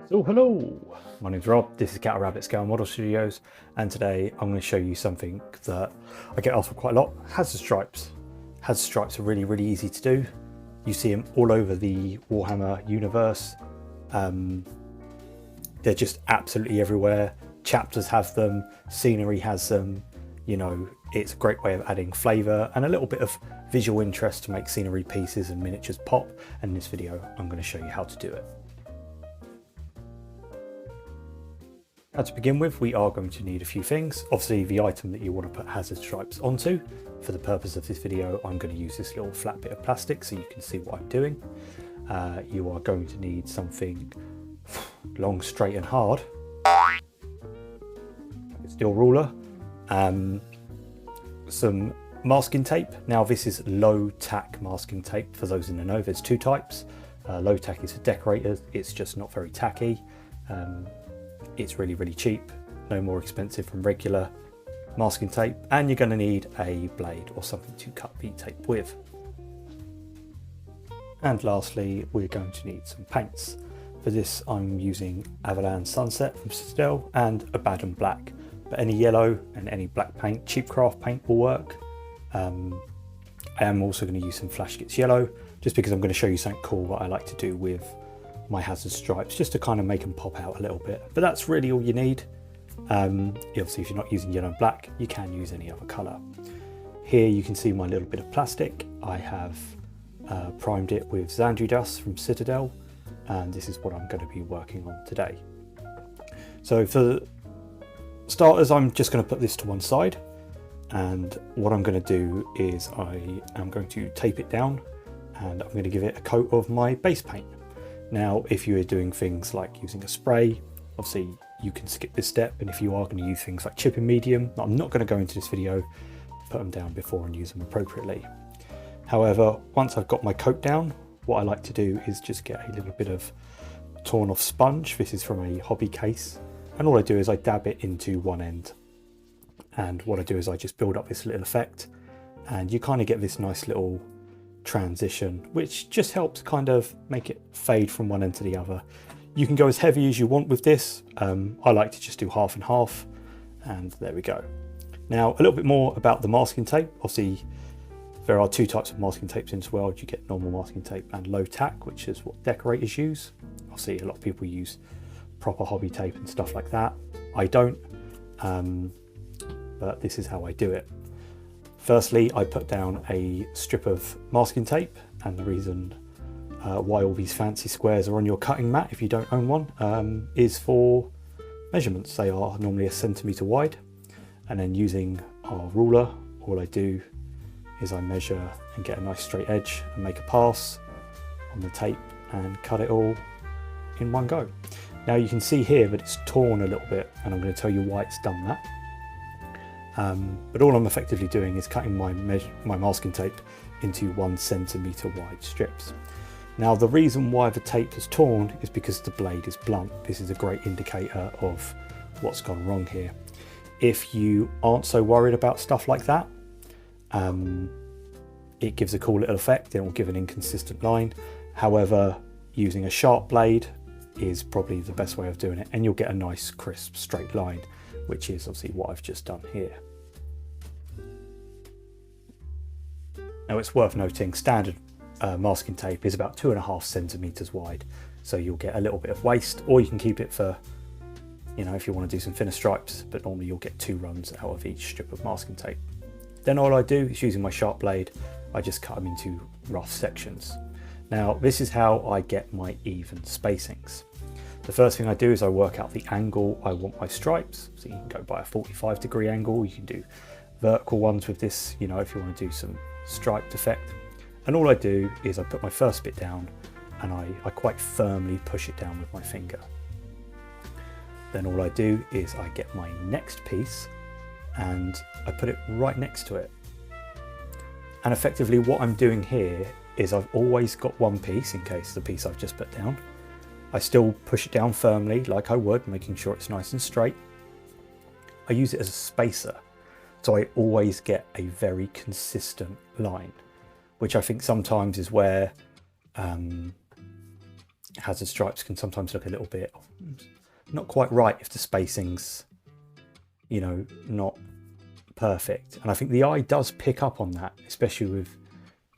So hello, my name's Rob, this is Cat Rabbit Scale Model Studios, and today I'm going to show you something that I get asked for quite a lot. Hazard stripes. Hazard stripes are really easy to do. You see them all over the Warhammer universe. They're just absolutely everywhere. Chapters have them, scenery has them. You know, it's a great way of adding flavour and a little bit of visual interest to make scenery pieces and miniatures pop, and in this video I'm going to show you how to do it. Now, to begin with, we are going to need a few things. Obviously, the item that you want to put hazard stripes onto. For the purpose of this video, I'm going to use this little flat bit of plastic so you can see what I'm doing. You are going to need something long, straight and hard. Like a steel ruler. Some masking tape. Now, this is low-tack masking tape. For those in the know, there's two types. Low-tack is for decorators. It's just not very tacky. It's really cheap, no more expensive than regular masking tape, and you're going to need a blade or something to cut the tape with. And lastly, we're going to need some paints. For this I'm using Averland Sunset from Citadel and Abbadon Black, but any yellow and any black paint, cheap craft paint will work. I am also going to use some Flash Gitz yellow, just because I'm going to show you something cool that I like to do with my hazard stripes, just to kind of make them pop out a little bit. But that's really all you need. Obviously, if you're not using yellow and black, you can use any other colour. Here you can see my little bit of plastic. I have primed it with Xandri dust from Citadel, and this is what I'm going to be working on today. So for starters, I'm just going to put this to one side, and what I'm going to do is I am going to tape it down, and I'm going to give it a coat of my base paint. Now, if you are doing things like using a spray, obviously you can skip this step, and if you are going to use things like chipping medium, I'm not going to go into this video, put them down before and use them appropriately. However, once I've got my coat down, what I like to do is just get a little bit of torn off sponge. This is from a hobby case, and all I do is I dab it into one end, and what I do is I just build up this little effect, and you kind of get this nice little transition, which just helps kind of make it fade from one end to the other. You can go as heavy as you want with this. I like to just do half and half, and there we go. Now, a little bit more about the masking tape. Obviously, there are two types of masking tapes in this world. You get normal masking tape and low tack, which is what decorators use. Obviously, a lot of people use proper hobby tape and stuff like that. I don't, but this is how I do it. Firstly, I put down a strip of masking tape, and the reason why all these fancy squares are on your cutting mat, if you don't own one, is for measurements. They are normally 1 centimetre wide, and then using our ruler, all I do is I measure and get a nice straight edge and make a pass on the tape and cut it all in one go. Now you can see here that it's torn a little bit, and I'm going to tell you why it's done that. But all I'm effectively doing is cutting my masking tape into 1 centimetre wide strips. Now, the reason why the tape is torn is because the blade is blunt. This is a great indicator of what's gone wrong here. If you aren't so worried about stuff like that, it gives a cool little effect. It will give an inconsistent line. However, using a sharp blade is probably the best way of doing it, and you'll get a nice crisp straight line, which is obviously what I've just done here. Now, it's worth noting standard masking tape is about 2.5 centimetres wide, so you'll get a little bit of waste, or you can keep it for, you know, if you want to do some thinner stripes, but normally you'll get 2 runs out of each strip of masking tape. Then all I do is, using my sharp blade, I just cut them into rough sections. Now, this is how I get my even spacings. The first thing I do is I work out the angle I want my stripes. So you can go by a 45-degree angle, you can do vertical ones with this, you know, if you want to do some striped effect. And all I do is I put my first bit down, and I quite firmly push it down with my finger. Then all I do is I get my next piece and I put it right next to it. And effectively what I'm doing here is I've always got one piece, in case the piece I've just put down. I still push it down firmly like I would, making sure it's nice and straight. I use it as a spacer, so I always get a very consistent line, which I think sometimes is where hazard stripes can sometimes look a little bit not quite right if the spacing's, you know, not perfect. And I think the eye does pick up on that, especially with,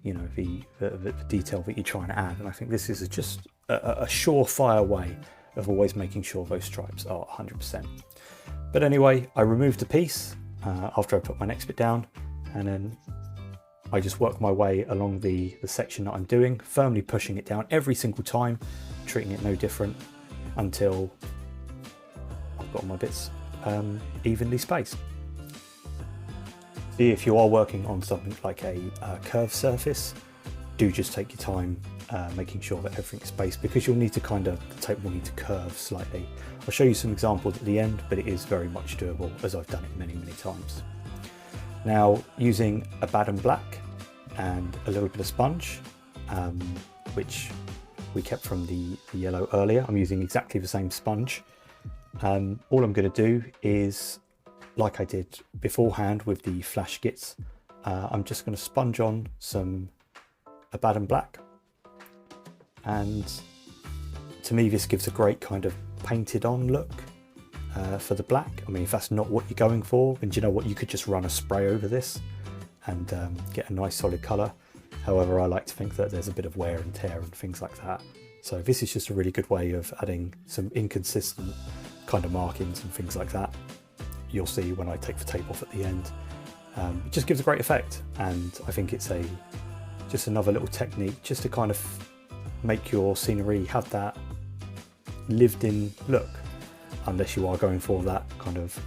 you know, the detail that you're trying to add. And I think this is just a surefire way of always making sure those stripes are 100%. But anyway, I removed the piece after I put my next bit down, and then I just work my way along the section that I'm doing, firmly pushing it down every single time, treating it no different until I've got all my bits evenly spaced. If you are working on something like a curved surface, do just take your time making sure that everything's spaced, because you'll need to the tape will need to curve slightly. I'll show you some examples at the end, but it is very much doable as I've done it many times. Now, using Abbadon Black and a little bit of sponge, which we kept from the yellow earlier, I'm using exactly the same sponge. All I'm going to do is, like I did beforehand with the flash Gitz, I'm just going to sponge on some Abbadon Black, and to me this gives a great kind of painted on look for the black. I mean, if that's not what you're going for, then you know what, you could just run a spray over this and get a nice solid colour. However, I like to think that there's a bit of wear and tear and things like that. So this is just a really good way of adding some inconsistent kind of markings and things like that. You'll see when I take the tape off at the end. It just gives a great effect, and I think it's just another little technique just to kind of make your scenery have that lived in look, unless you are going for that kind of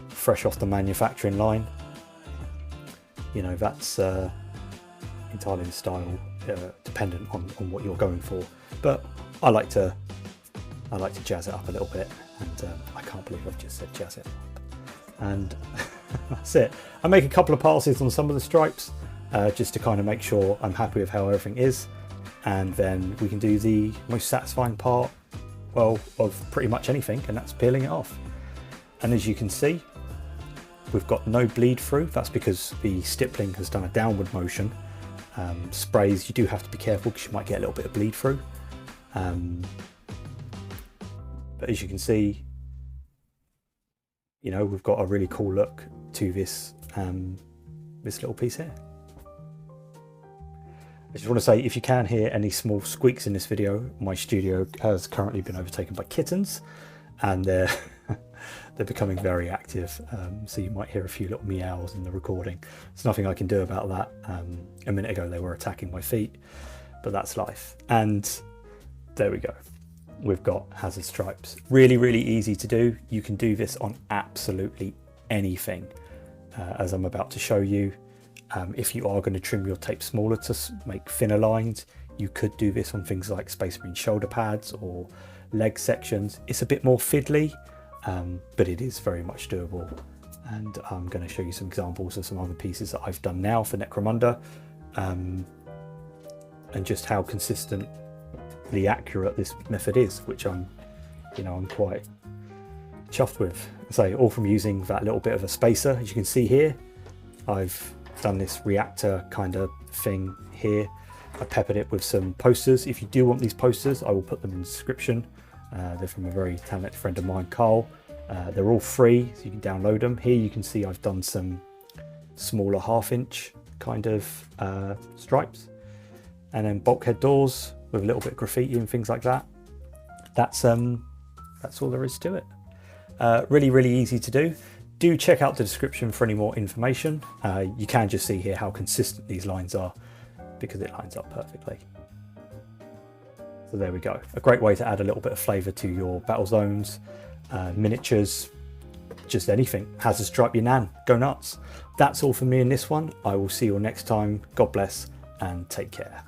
fresh off the manufacturing line. You know, that's entirely the style dependent on what you're going for, but I like to jazz it up a little bit, and I can't believe I've just said jazz it up. And that's it. I make a couple of passes on some of the stripes just to kind of make sure I'm happy with how everything is, and then we can do the most satisfying part, well, of pretty much anything, and that's peeling it off. And as you can see, we've got no bleed through. That's because the stippling has done a downward motion. Sprays, you do have to be careful because you might get a little bit of bleed through. But as you can see, you know, we've got a really cool look to this this little piece here. I just want to say, if you can hear any small squeaks in this video, my studio has currently been overtaken by kittens, and they're becoming very active, so you might hear a few little meows in the recording. There's nothing I can do about that. A minute ago they were attacking my feet, but that's life. And there we go. We've got hazard stripes. Really easy to do. You can do this on absolutely anything, as I'm about to show you. If you are going to trim your tape smaller to make thinner lines, you could do this on things like Space Marine shoulder pads or leg sections. It's a bit more fiddly, but it is very much doable. And I'm going to show you some examples of some other pieces that I've done now for Necromunda, and just how consistently accurate this method is, which I'm quite chuffed with. So, all from using that little bit of a spacer. As you can see here, I've done this reactor kind of thing here. I peppered it with some posters. If you do want these posters, I will put them in the description. They're from a very talented friend of mine, Carl. They're all free, so you can download them. Here you can see I've done some smaller 1/2" kind of stripes, and then bulkhead doors with a little bit of graffiti and things like that. That's all there is to it. Really easy to do. Do check out the description for any more information. You can just see here how consistent these lines are, because it lines up perfectly. So there we go. A great way to add a little bit of flavour to your battle zones, miniatures, just anything. Hazard stripe your nan, go nuts. That's all for me in this one. I will see you all next time. God bless and take care.